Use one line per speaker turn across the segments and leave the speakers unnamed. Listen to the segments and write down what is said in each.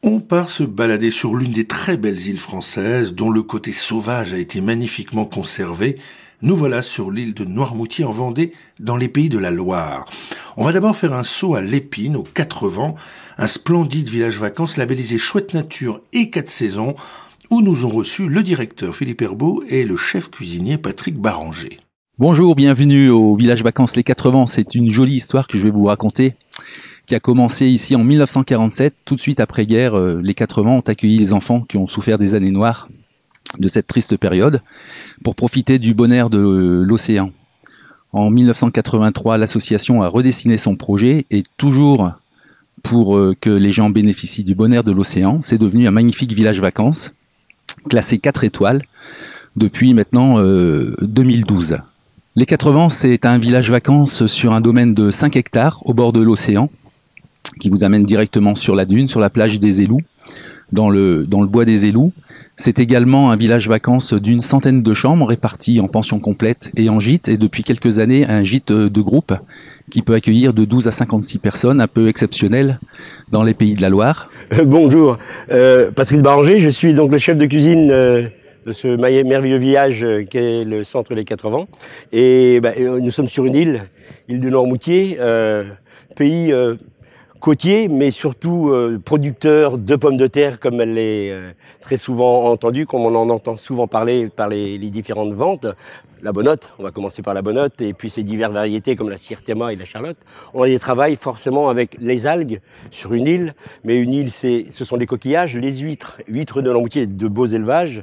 On part se balader sur l'une des très belles îles françaises, dont le côté sauvage a été magnifiquement conservé. Nous voilà sur l'île de Noirmoutier en Vendée, dans les pays de la Loire. On va d'abord faire un saut à l'Épine, aux Quatre Vents, un splendide village vacances labellisé Chouette Nature et 4 saisons, où nous ont reçu le directeur Philippe Herbeau et le chef cuisinier Patrick Baranger.
Bonjour, bienvenue au village vacances Les Quatre Vents. C'est une jolie histoire que je vais vous raconter, qui a commencé ici en 1947. Tout de suite après-guerre, les Quatre Vents ont accueilli les enfants qui ont souffert des années noires de cette triste période pour profiter du bon air de l'océan. En 1983, l'association a redessiné son projet et toujours pour que les gens bénéficient du bon air de l'océan, c'est devenu un magnifique village vacances classé 4 étoiles depuis maintenant 2012. Les Quatre Vents, c'est un village vacances sur un domaine de 5 hectares au bord de l'océan qui vous amène directement sur la dune, sur la plage des Élous, dans le bois des Élous. C'est également un village vacances d'une centaine de chambres réparties en pension complète et en gîte, et depuis quelques années un gîte de groupe qui peut accueillir de 12 à 56 personnes, un peu exceptionnel dans les pays de la Loire.
Bonjour, Patrick Baranger, je suis donc le chef de cuisine de ce merveilleux village qu'est le centre Les Quatre Vents. Et nous sommes sur une île de Noirmoutier, pays côtier, mais surtout producteur de pommes de terre, comme elle est très souvent entendue, comme on en entend souvent parler par les différentes ventes. La Bonnotte, on va commencer par la Bonnotte, et puis ces diverses variétés comme la Syrthéma et la Charlotte. On les travaille forcément avec les algues sur une île, mais une île, ce sont des coquillages, les huîtres de Noirmoutier, de beaux élevages,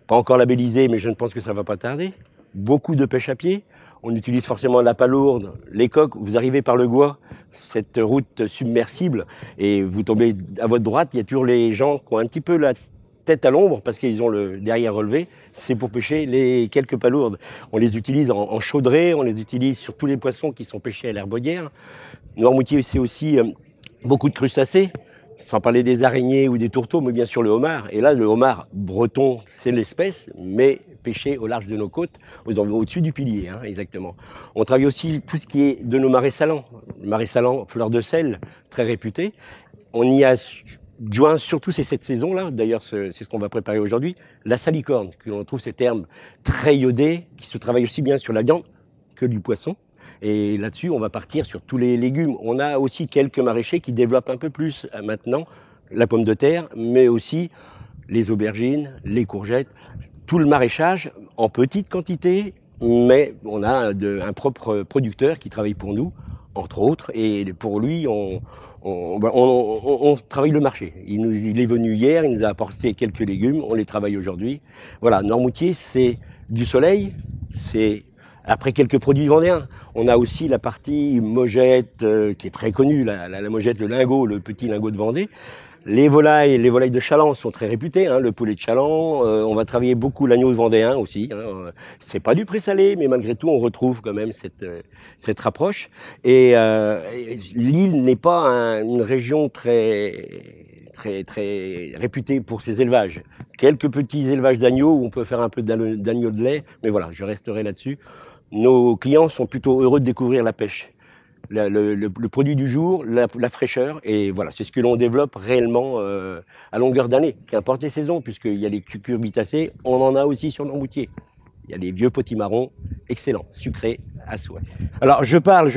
pas encore labellisés, mais je ne pense que ça va pas tarder. Beaucoup de pêche à pied. On utilise forcément la palourde, les coques. Vous arrivez par le Gois, cette route submersible, et vous tombez à votre droite. Il y a toujours les gens qui ont un petit peu la tête à l'ombre parce qu'ils ont le derrière relevé. C'est pour pêcher les quelques palourdes. On les utilise en chaudrée, on les utilise sur tous les poissons qui sont pêchés à l'herbaudière. Noirmoutier, c'est aussi beaucoup de crustacés. Sans parler des araignées ou des tourteaux, mais bien sûr le homard. Et là, le homard breton, c'est l'espèce, mais pêché au large de nos côtes, au-dessus du pilier, hein, exactement. On travaille aussi tout ce qui est de nos marais salants. Marais salants, fleur de sel, très réputé. On y a joint, surtout c'est cette saison-là, d'ailleurs c'est ce qu'on va préparer aujourd'hui, la salicorne, que l'on trouve cette herbe très iodée, qui se travaille aussi bien sur la viande que du poisson. Et là-dessus, on va partir sur tous les légumes. On a aussi quelques maraîchers qui développent un peu plus maintenant la pomme de terre, mais aussi les aubergines, les courgettes, tout le maraîchage en petite quantité, mais on a un propre producteur qui travaille pour nous, entre autres, et pour lui, on travaille le marché. Il est venu hier, il nous a apporté quelques légumes, on les travaille aujourd'hui. Voilà, Noirmoutier, c'est du soleil, c'est... Après quelques produits vendéens, on a aussi la partie Mogette qui est très connue, la Mogette, le lingot, le petit lingot de Vendée. Les volailles de Chaland sont très réputées, hein, le poulet de Chaland. On va travailler beaucoup l'agneau vendéen aussi. Hein. C'est pas du présalé, mais malgré tout, on retrouve quand même cette rapproche. Et l'île n'est pas une région très réputé pour ses élevages. Quelques petits élevages d'agneaux où on peut faire un peu d'agneau de lait, mais voilà, je resterai là-dessus. Nos clients sont plutôt heureux de découvrir la pêche, le produit du jour, la fraîcheur, et voilà, c'est ce que l'on développe réellement à longueur d'année, qu'importe les saisons, puisqu'il y a les cucurbitacées, on en a aussi sur Noirmoutier. Il y a les vieux potimarrons, excellents, sucrés, à souhait. Alors, je parle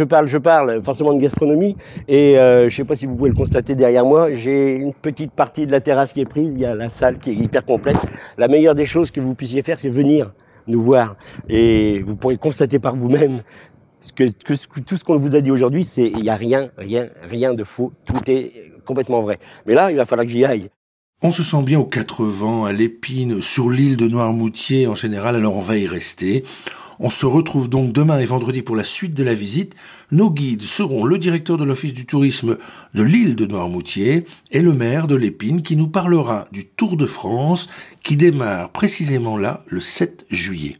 forcément de gastronomie, et je ne sais pas si vous pouvez le constater derrière moi, j'ai une petite partie de la terrasse qui est prise, il y a la salle qui est hyper complète. La meilleure des choses que vous puissiez faire, c'est venir nous voir, et vous pourrez constater par vous-même tout ce qu'on vous a dit aujourd'hui, il n'y a rien de faux, tout est complètement vrai. Mais là, il va falloir que j'y aille.
On se sent bien aux Quatre Vents, à l'Épine, sur l'île de Noirmoutier en général, alors on va y rester. On se retrouve donc demain et vendredi pour la suite de la visite. Nos guides seront le directeur de l'Office du tourisme de l'île de Noirmoutier et le maire de l'Épine qui nous parlera du Tour de France qui démarre précisément là le 7 juillet.